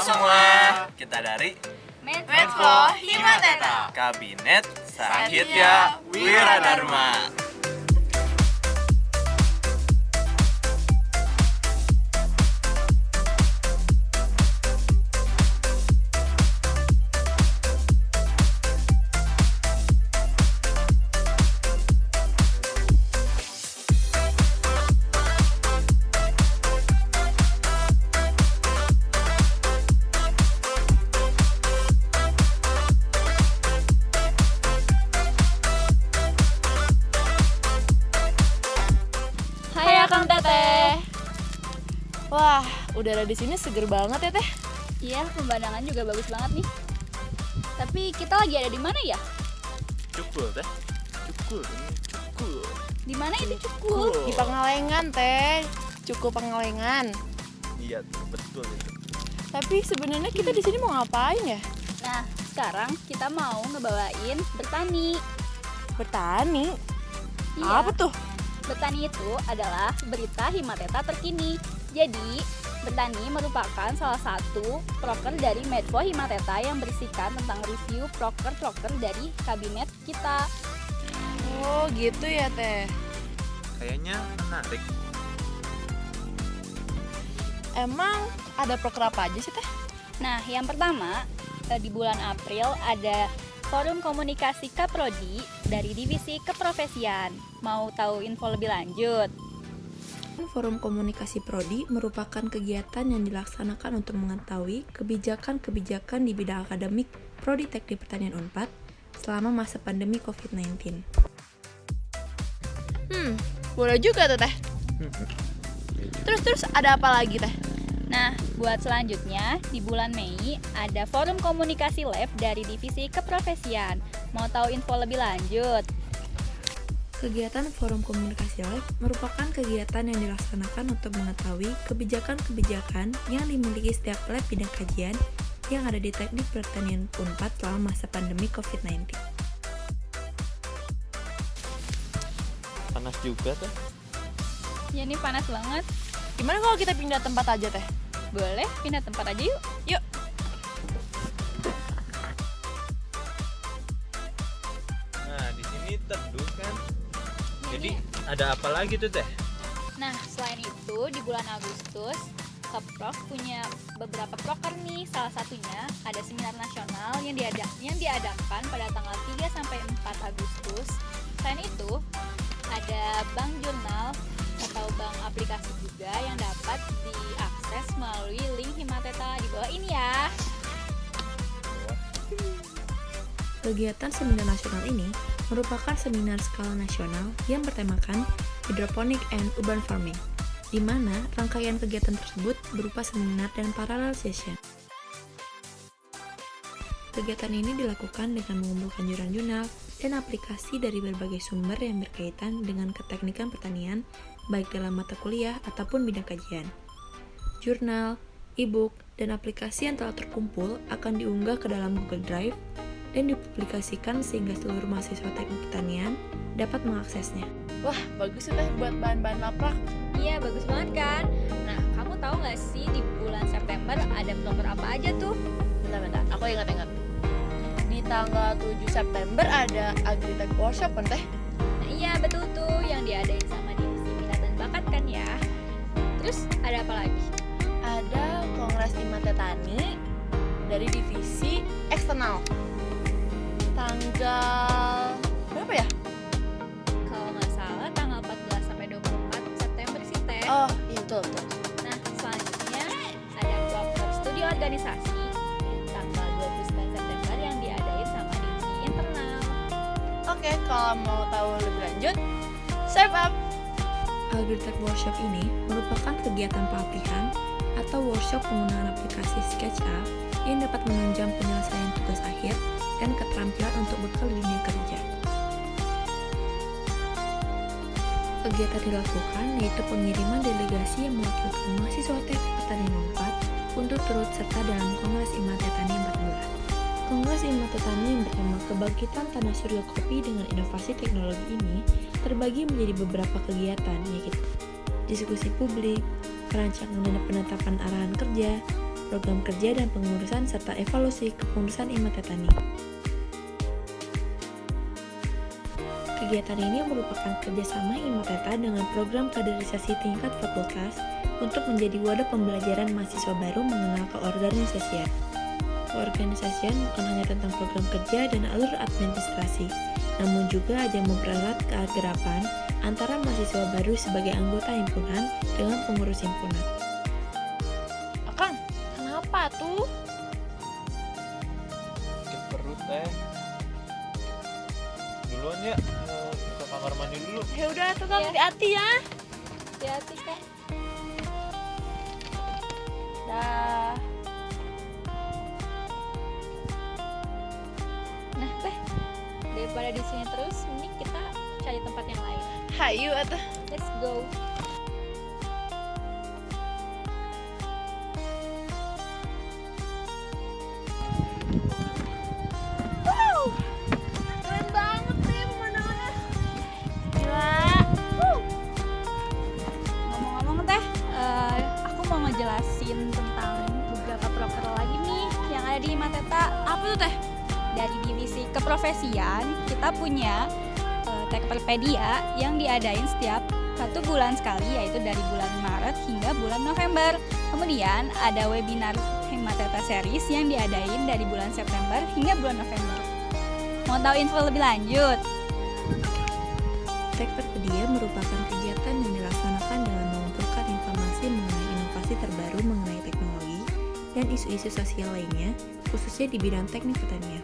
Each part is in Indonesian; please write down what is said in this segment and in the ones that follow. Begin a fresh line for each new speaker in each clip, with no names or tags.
semua, kita dari
Medfo Himateta,
Kabinet Sahitya Wiradharma.
Kang Teteh.
Wah, udara di sini seger banget ya Teh.
Iya, pemandangan juga bagus banget nih. Tapi kita lagi ada di mana ya?
Cukul Teh, Cukul.
Di mana itu Cukul?
Di Pangalengan Teh, Cukup Pangalengan.
Iya, betul itu.
Tapi sebenarnya kita di sini mau ngapain ya?
Nah, sekarang kita mau ngebawain bertani.
Bertani?
Iya.
Apa tuh?
Bertani itu adalah berita Himateta terkini. Jadi, bertani merupakan salah satu proker dari Medfo Himateta yang berisikan tentang review proker-proker dari kabinet kita.
Oh, gitu ya Teh.
Kayaknya menarik.
Emang ada proker apa aja sih Teh?
Nah, yang pertama, di bulan April ada Forum Komunikasi Kaprodi dari Divisi Keprofesian. Mau tahu info lebih lanjut?
Forum Komunikasi Prodi merupakan kegiatan yang dilaksanakan untuk mengetahui kebijakan-kebijakan di bidang akademik Prodi Teknik Pertanian Unpad selama masa pandemi COVID-19.
Boleh juga tuh Teh. Terus ada apa lagi Teh?
Nah, buat selanjutnya, di bulan Mei ada Forum Komunikasi Lab dari Divisi Keprofesian. Mau tahu info lebih lanjut?
Kegiatan Forum Komunikasi Lab merupakan kegiatan yang dilaksanakan untuk mengetahui kebijakan-kebijakan yang dimiliki setiap lab bidang kajian yang ada di Teknik Pertanian Unpad selama masa pandemi COVID-19.
Panas juga Teh.
Ya, ini panas banget.
Gimana kalau kita pindah tempat aja Teh?
Boleh pindah tempat aja yuk.
Yuk.
Nah, di sini teduh kan.
Ya,
Jadi
ini.
ada apa lagi tuh Teh?
Nah, selain itu di bulan Agustus Keprof punya beberapa proker nih. Salah satunya ada seminar nasional yang diadakan pada tanggal 3 sampai 4 Agustus. Selain itu, ada bank jurnal atau bank aplikasi juga yang dapat diakses melalui link Himateta di bawah ini ya.
Kegiatan seminar nasional ini merupakan seminar skala nasional yang bertemakan Hydroponic and Urban Farming, di mana rangkaian kegiatan tersebut berupa seminar dan parallel session. Kegiatan ini dilakukan dengan mengumpulkan jurnal-jurnal dan aplikasi dari berbagai sumber yang berkaitan dengan keteknikan pertanian, baik dalam mata kuliah ataupun bidang kajian. Jurnal, e-book, dan aplikasi yang telah terkumpul akan diunggah ke dalam Google Drive dan dipublikasikan sehingga seluruh mahasiswa teknik pertanian dapat mengaksesnya.
Wah, bagus tuh Teh buat bahan-bahan laprak.
Iya, bagus banget kan? Nah, kamu tahu nggak sih di bulan September ada proker apa aja tuh?
Bentar, aku ingat-ingat. Di tanggal 7 September ada Agritech Workshop kan Teh?
Nah, iya, betul tuh yang diadain sama Divisi Minat dan Bakat kan ya. Terus ada apa lagi?
Ada Kongres Himatetani dari Divisi Eksternal. Tanggal berapa ya?
Kalau nggak salah tanggal 14 sampai 24 September sih Teh.
Oh, iya betul.
Nah, selanjutnya ada proker studi organisasi tanggal 29 September yang diadain sama Divisi Internal.
Oke, kalau mau tahu lebih lanjut, save up.
Agritech Workshop ini merupakan kegiatan pelatihan atau workshop penggunaan aplikasi SketchUp yang dapat menunjang penyelesaian tugas akhir dan keterampilan untuk bekal di dunia kerja. Kegiatan dilakukan yaitu pengiriman delegasi yang mewakilkan mahasiswa teknik pertanian Unpad untuk turut serta dalam Kongres Himatetani 14. Kongres Himatetani yang bertema Kebangkitan Tanah Surya Kopi dengan Inovasi Teknologi ini terbagi menjadi beberapa kegiatan, yaitu diskusi publik, perancangan dan penetapan arahan kerja, program kerja dan pengurusan serta evaluasi kepengurusan Himatetani. Kegiatan ini merupakan kerjasama Himateta dengan program kaderisasi tingkat fakultas untuk menjadi wadah pembelajaran mahasiswa baru mengenal keorganisasian. Keorganisasian bukan hanya tentang program kerja dan alur administrasi, namun juga ajang mempererat keakraban antara mahasiswa baru sebagai anggota himpunan dengan pengurus himpunan.
Akang, kenapa tuh?
Sakit perut teh. Duluan ya, mau ke kamar mandi dulu.
Ya udah tuh Kang,
Iya.
hati-hati ya.
Hati-hati Kak.
Dah.
Nah Teh, daripada di sini terus, mending kita cari tempat yang lain.
Hayu atuh.
Let's go.
Keren banget deh pemandangannya. Gila.
Ngomong-ngomong Teh, aku mau ngejelasin tentang beberapa proker lagi nih yang ada di Himateta.
Apa tuh Teh?
Dari divisi keprofesian, kita punya Tekperpedia yang diadain setiap 1 bulan sekali, yaitu dari bulan Maret hingga bulan November. Kemudian ada webinar Himateta Series yang diadain dari bulan September hingga bulan November. Mau tahu info lebih lanjut?
Tekperpedia merupakan kegiatan yang dilaksanakan dengan mengumpulkan informasi mengenai inovasi terbaru mengenai teknologi dan isu-isu sosial lainnya, khususnya di bidang teknik pertanian.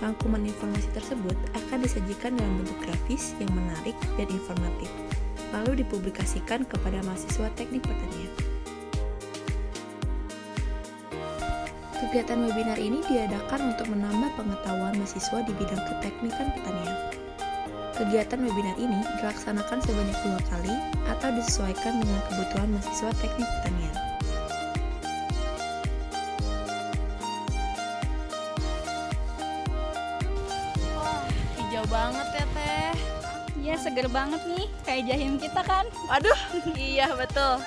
Rangkuman informasi tersebut akan disajikan dalam bentuk grafis yang menarik dan informatif, lalu dipublikasikan kepada mahasiswa teknik pertanian. Kegiatan webinar ini diadakan untuk menambah pengetahuan mahasiswa di bidang keteknikan pertanian. Kegiatan webinar ini dilaksanakan sebanyak 2 kali atau disesuaikan dengan kebutuhan mahasiswa teknik pertanian.
Hijau banget ya Teh.
Ya seger banget nih, kayak jahim kita kan.
Waduh, iya betul.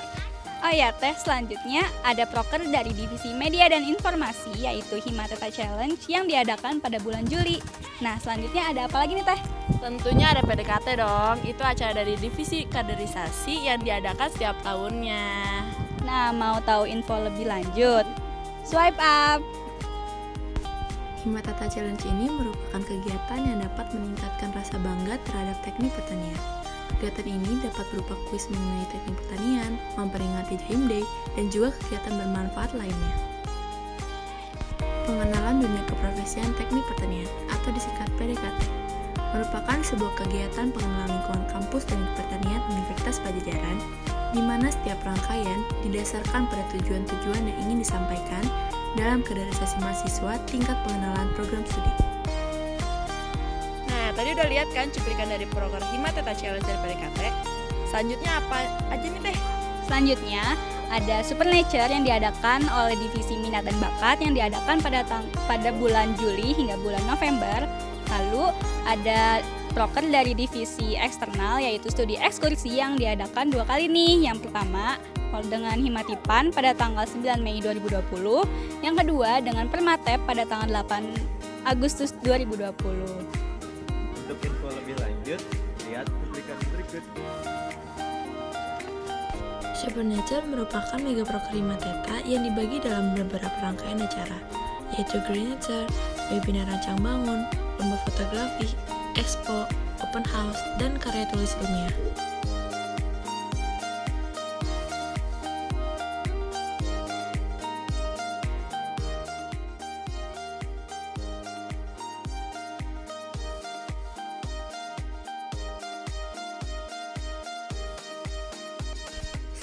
Oh ya Teh, selanjutnya ada proker dari Divisi Media dan Informasi, yaitu Himateta Challenge yang diadakan pada bulan Juli. Nah, selanjutnya ada apa lagi nih Teh?
Tentunya ada PDKT dong. Itu acara dari divisi kaderisasi yang diadakan setiap tahunnya.
Nah, mau tahu info lebih lanjut? Swipe up!
Himateta Challenge ini merupakan kegiatan yang dapat meningkatkan rasa bangga terhadap teknik pertanian. Kegiatan ini dapat berupa kuis mengenai teknik pertanian, memperingati Jahim Day, dan juga kegiatan bermanfaat lainnya. Pengenalan dunia keprofesian teknik pertanian atau disingkat PDKT merupakan sebuah kegiatan pengenalan lingkungan kampus teknik pertanian Universitas Padjadjaran, di mana setiap rangkaian didasarkan pada tujuan-tujuan yang ingin disampaikan dalam kaderisasi mahasiswa tingkat pengenalan program studi.
Nah, tadi udah lihat kan cuplikan dari program Himateta Challenge dari PDKT. Selanjutnya apa aja nih Teh?
Selanjutnya ada Supernature yang diadakan oleh Divisi Minat dan Bakat yang diadakan pada bulan Juli hingga bulan November. Lalu ada proker dari divisi eksternal yaitu studi ekskursi yang diadakan 2 kali nih. Yang pertama dengan Himatipan pada tanggal 9 Mei 2020, yang kedua dengan Permatep pada tanggal 8 Agustus 2020.
Untuk info lebih lanjut, lihat cuplikan berikut.
Supernature merupakan mega proker Himateta yang dibagi dalam beberapa rangkaian acara, yaitu Green Nature, webinar rancang bangun, lomba fotografi, expo, open house, dan karya tulis ilmiah.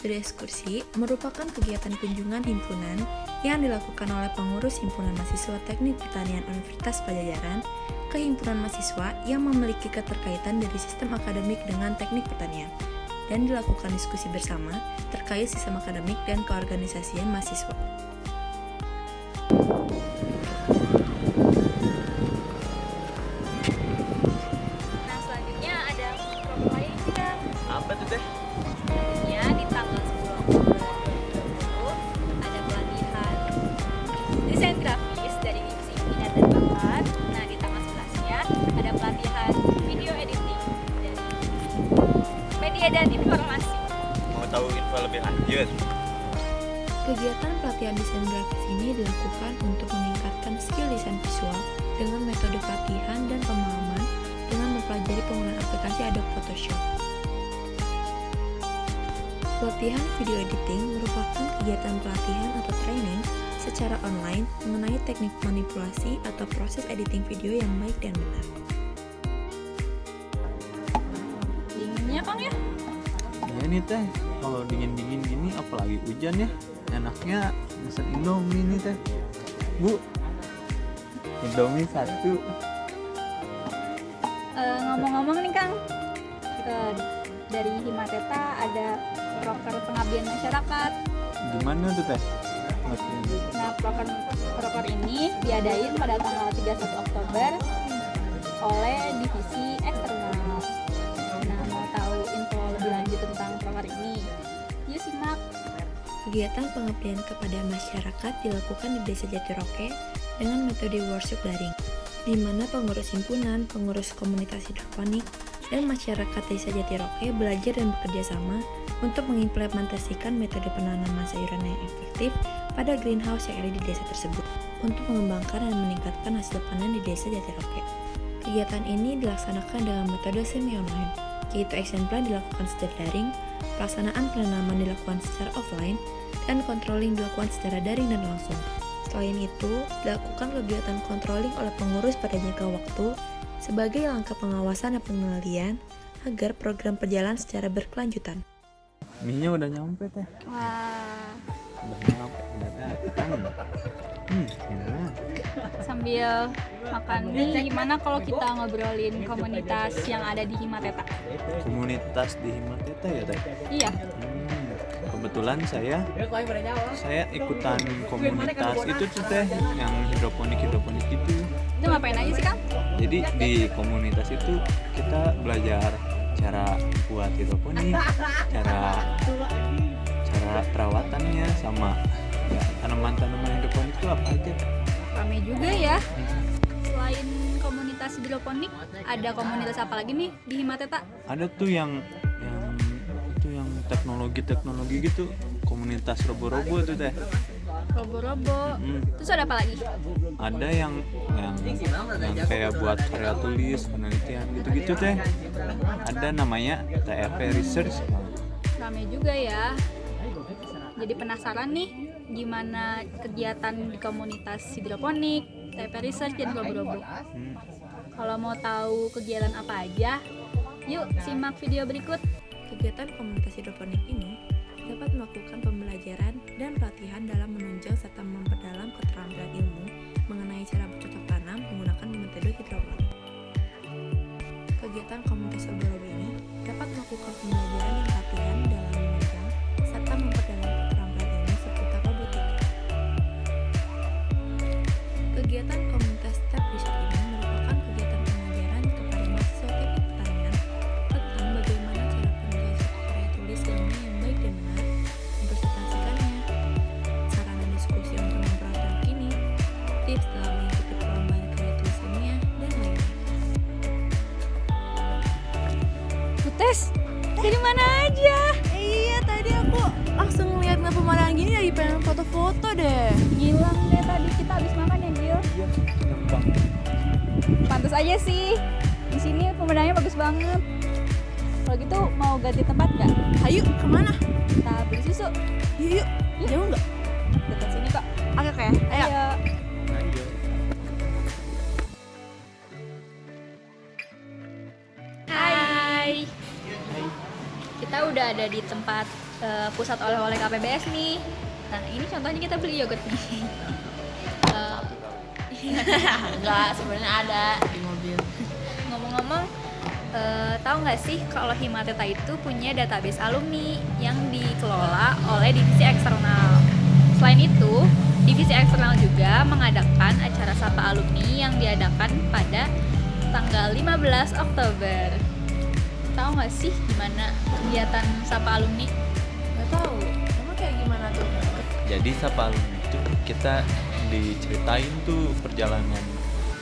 Studi ekskursi merupakan kegiatan kunjungan himpunan yang dilakukan oleh pengurus Himpunan Mahasiswa Teknik Pertanian Universitas Padjadjaran ke himpunan mahasiswa yang memiliki keterkaitan dari sistem akademik dengan teknik pertanian, dan dilakukan diskusi bersama terkait sistem akademik dan keorganisasian mahasiswa.
Nah, selanjutnya ada proker lain kita.
Apa tuh Teh?
Selanjutnya di tanggal 10 Oktober 2020 ada pelatihan media dan informasi.
Mau tahu info lebih lanjut?
Kegiatan pelatihan desain grafis ini dilakukan untuk meningkatkan skill desain visual dengan metode pelatihan dan pemahaman dengan mempelajari penggunaan aplikasi Adobe Photoshop. Pelatihan video editing merupakan kegiatan pelatihan atau training secara online mengenai teknik manipulasi atau proses editing video yang baik dan benar.
Dinginnya Kang ya?
Iya nih teh, kalau dingin-dingin gini apalagi hujan ya, enaknya pesan Indomie nih teh. Bu, Indomie 1.
Ngomong-ngomong nih Kang, dari Himateta ada proker pengabdian masyarakat.
Gimana tuh teh?
Nah, proker ini diadain pada tanggal 31 Oktober oleh divisi eksternal. Nah, mau tahu info lebih lanjut tentang proker ini? Yuk simak.
Kegiatan pengabdian kepada masyarakat dilakukan di Desa Jatiroke dengan metode workshop daring, di mana pengurus himpunan, pengurus komunitas hidroponik, dan masyarakat Desa Jatiroke belajar dan bekerja sama untuk mengimplementasikan metode penanaman sayuran yang efektif pada greenhouse yang ada di desa tersebut untuk mengembangkan dan meningkatkan hasil panen di Desa Jatiroke. Kegiatan ini dilaksanakan dengan metode semi-online, yaitu action plan dilakukan secara daring, pelaksanaan penanaman dilakukan secara offline, dan controlling dilakukan secara daring dan langsung. Selain itu, dilakukan kegiatan controlling oleh pengurus pada jangka waktu sebagai langkah pengawasan dan pengendalian agar program berjalan secara berkelanjutan.
Mie-nya udah nyampe teh.
Wah,
Udah nyampe, udah datang. Enak.
sambil makan mie, gimana kalau kita ngobrolin komunitas yang ada di Himateta?
Komunitas di Himateta ya teh.
Iya,
Kebetulan saya ikutan komunitas itu tuh teh yang hidroponik gitu.
itu ngapain aja sih Kang?
Jadi di komunitas itu kita belajar cara buat hidroponik, cara perawatannya sama ya, tanaman-tanaman hidroponik itu apa aja.
Rame juga ya. Selain komunitas hidroponik, ada komunitas apa lagi nih di Himateta?
Ada tuh yang teknologi gitu, komunitas robo-robo tuh teh.
Robo-robo. Terus ada apa lagi?
Ada yang kayak buat karya tulis, penelitian gitu-gitu teh. Ada namanya TRP Research.
Rame juga ya. Jadi penasaran nih gimana kegiatan di komunitas hidroponik, TP Research, dan robo-robo. Kalau mau tahu kegiatan apa aja, yuk simak video berikut.
Kegiatan komunitas hidroponik ini dapat melakukan pembelajaran dan pelatihan dalam menunjang serta memperdalam keterampilan ilmu mengenai cara bercocok tanam menggunakan metode hidroponik. Kegiatan komunitas robo-robo ini dapat melakukan pembelajaran dan pelatihan dalam menunjang serta memperdalam keterampilan ilmu seputar robotika. Kegiatan komunitas TAP Research ini merupakan kegiatan pengajaran kepada mahasiswa teknik pertanian tentang bagaimana cara penulisan suatu karya tulis ilmiah yang baik dan benar, mempresentasikannya, sarana diskusi untuk memperoleh kini, tips dalam mengikuti perlombaan karya tulis ilmiah, dan lainnya.
Putes, dari mana aja?
Iya, tadi aku langsung ngeliat pemandangan gini lagi pengen foto-foto deh.
Gilang deh tadi kita habis makan ya Gil. Pantas aja sih. Di sini pemandangannya bagus banget. Kalau gitu mau ganti tempat nggak?
Ayo, kemana?
Kita beli susu.
Yuk, jauh nggak?
Dekat sini kok.
Oke, ayo.
Ayo. Hai. Kita udah ada di tempat pusat oleh-oleh KPBS nih. Nah ini contohnya kita beli yogurt nih.
Enggak, sebenarnya ada di mobil.
Ngomong-ngomong, tahu nggak sih kalau Himateta itu punya database alumni yang dikelola oleh divisi eksternal. Selain itu, divisi eksternal juga mengadakan acara Sapa Alumni yang diadakan pada tanggal 15 Oktober. Tahu nggak sih gimana kegiatan Sapa Alumni?
Nggak tahu. Emang kayak gimana tuh?
Jadi Sapa Alumni itu kita diceritain tuh perjalanan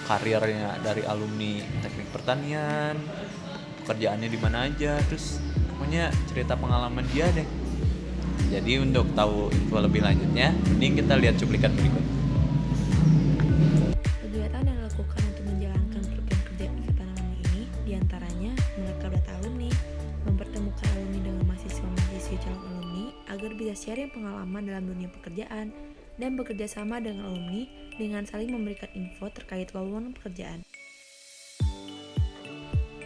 karirnya dari alumni teknik pertanian, pekerjaannya di mana aja, terus pokoknya cerita pengalaman dia deh. Jadi untuk tahu info lebih lanjutnya, mending kita lihat cuplikan berikut.
Kegiatan yang dilakukan untuk menjalankan program kerja Ikatan Alumni ini diantaranya mereka udah tahu nih mempertemukan alumni dengan mahasiswa-mahasiswi calon alumni agar bisa sharing pengalaman dalam dunia pekerjaan dan bekerja sama dengan alumni dengan saling memberikan info terkait lowongan pekerjaan.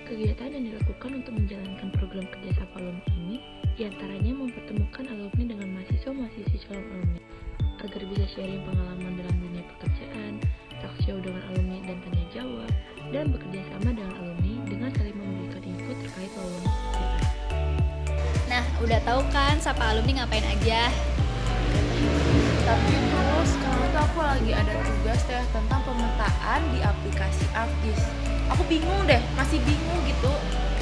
Kegiatan yang dilakukan untuk menjalankan program kerja sama alumni ini diantaranya mempertemukan alumni dengan mahasiswa-mahasiswi calon alumni agar bisa sharing pengalaman dalam dunia pekerjaan, talk show dengan alumni dan tanya jawab, dan bekerja sama dengan alumni dengan saling memberikan info terkait lowongan pekerjaan.
Nah, udah tahu kan siapa alumni ngapain aja?
Tapi terus sekarang tuh aku lagi ada tugas teh tentang pemetaan di aplikasi Artis. Aku bingung deh, masih bingung gitu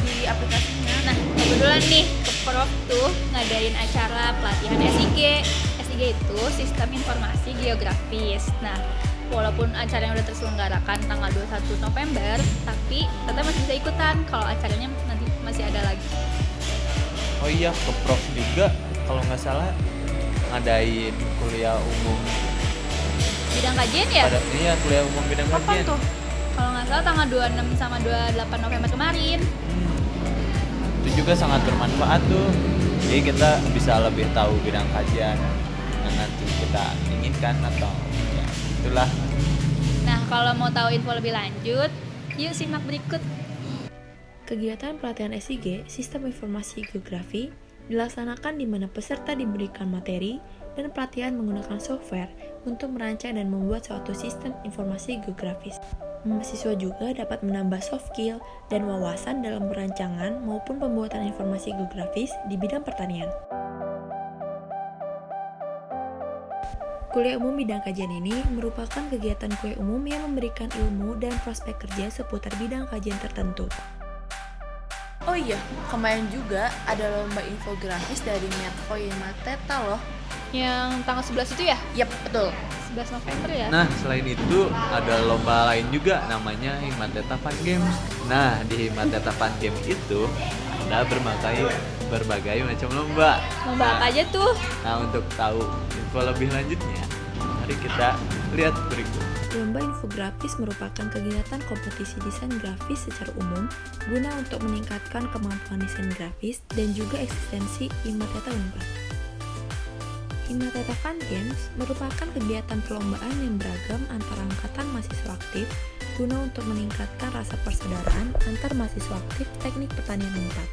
di aplikasinya.
Nah, kebetulan nih Keprof tuh ngadain acara pelatihan SIG. SIG itu Sistem Informasi Geografis. Nah, walaupun acaranya udah terselenggarakan tanggal 21 November, tapi tetap masih bisa ikutan kalau acaranya nanti masih ada lagi.
Oh iya, Keprof juga kalau nggak salah ngadain kuliah umum.
Bidang kajian ya?
Iya, kuliah umum bidang
Kapan
kajian.
tuh? Kalau nggak salah tanggal 26 sama 28 November kemarin.
Itu juga sangat bermanfaat tuh. Jadi kita bisa lebih tahu bidang kajian yang nanti kita inginkan atau ya itulah.
Nah, kalau mau tahu info lebih lanjut, yuk simak berikut.
Kegiatan pelatihan SIG, Sistem Informasi Geografi, dilaksanakan di mana peserta diberikan materi dan pelatihan menggunakan software untuk merancang dan membuat suatu sistem informasi geografis. Mahasiswa juga dapat menambah soft skill dan wawasan dalam perancangan maupun pembuatan informasi geografis di bidang pertanian. Kuliah umum bidang kajian ini merupakan kegiatan kuliah umum yang memberikan ilmu dan prospek kerja seputar bidang kajian tertentu.
Oh iya, kemarin juga ada lomba infografis dari Medco Himateta loh.
Yang tanggal 11 itu ya?
Yap, betul.
11 November ya?
Nah, selain itu ada lomba lain juga namanya Himateta Fun Games. Nah, di Himateta Fun Games itu ada berbagai macam lomba.
Lomba apa aja tuh?
Nah, untuk tahu info lebih lanjutnya, mari kita lihat berikut.
Lomba infografis merupakan kegiatan kompetisi desain grafis secara umum guna untuk meningkatkan kemampuan desain grafis dan juga eksistensi Himateta Unpad. Himateta Fun Games merupakan kegiatan perlombaan yang beragam antara angkatan mahasiswa aktif guna untuk meningkatkan rasa persaudaraan antar mahasiswa aktif teknik pertanian Unpad.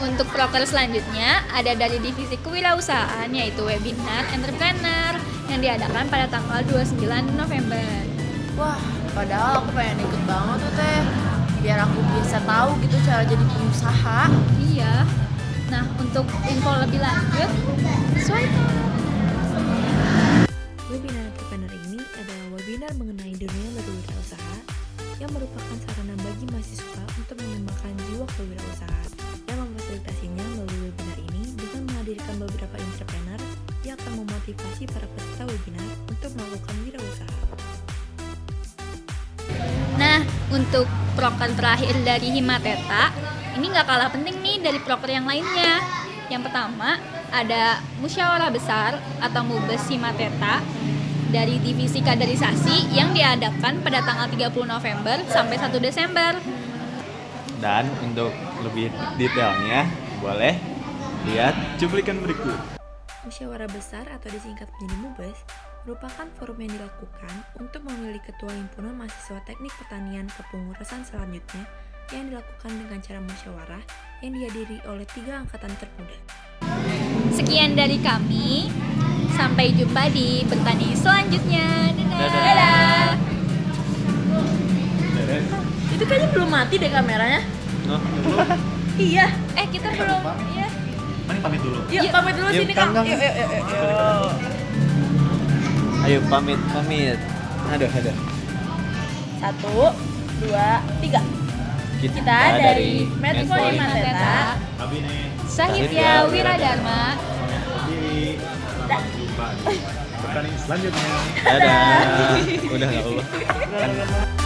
Untuk proker selanjutnya ada dari divisi kewirausahaan yaitu webinar entrepreneur yang diadakan pada tanggal 29 November.
Wah, padahal aku pengen ikut banget tuh teh, biar aku bisa tahu gitu cara jadi pengusaha.
Iya. Nah, untuk info lebih lanjut, swipe.
Webinar entrepreneur ini adalah webinar mengenai dunia berwirausaha yang merupakan sarana bagi mahasiswa untuk mengembangkan jiwa kewirausahaan. Yang memfasilitasinya melalui webinar ini dengan menghadirkan beberapa entrepreneur yang akan memotivasi para peserta webinar untuk melakukan wirausaha.
Nah, untuk proker terakhir dari Himateta, ini nggak kalah penting nih dari proker yang lainnya. Yang pertama, ada musyawarah besar atau MUBES Himateta dari divisi kaderisasi yang diadakan pada tanggal 30 November sampai 1 Desember.
Dan untuk lebih detailnya, boleh lihat cuplikan berikut.
Musyawarah besar atau disingkat menjadi MUBES merupakan forum yang dilakukan untuk memilih ketua himpunan mahasiswa teknik pertanian kepengurusan selanjutnya yang dilakukan dengan cara musyawarah yang dihadiri oleh 3 angkatan termuda.
Sekian dari kami, sampai jumpa di bertani selanjutnya. Dadah.
Dadah.
Itu kayaknya belum mati deh kameranya.
Nah,
Iya.
Kita belum. Iya.
mari pamit dulu.
Yuk, pamit dulu
Yuk,
sini
Kang.
Kang. Yuk.
Ayo pamit. Aduh.
1, 2, 3. Kita dari Medco Himateta.
Sahitya Wiradharma.
Dadah. Udah nggak apa-apa.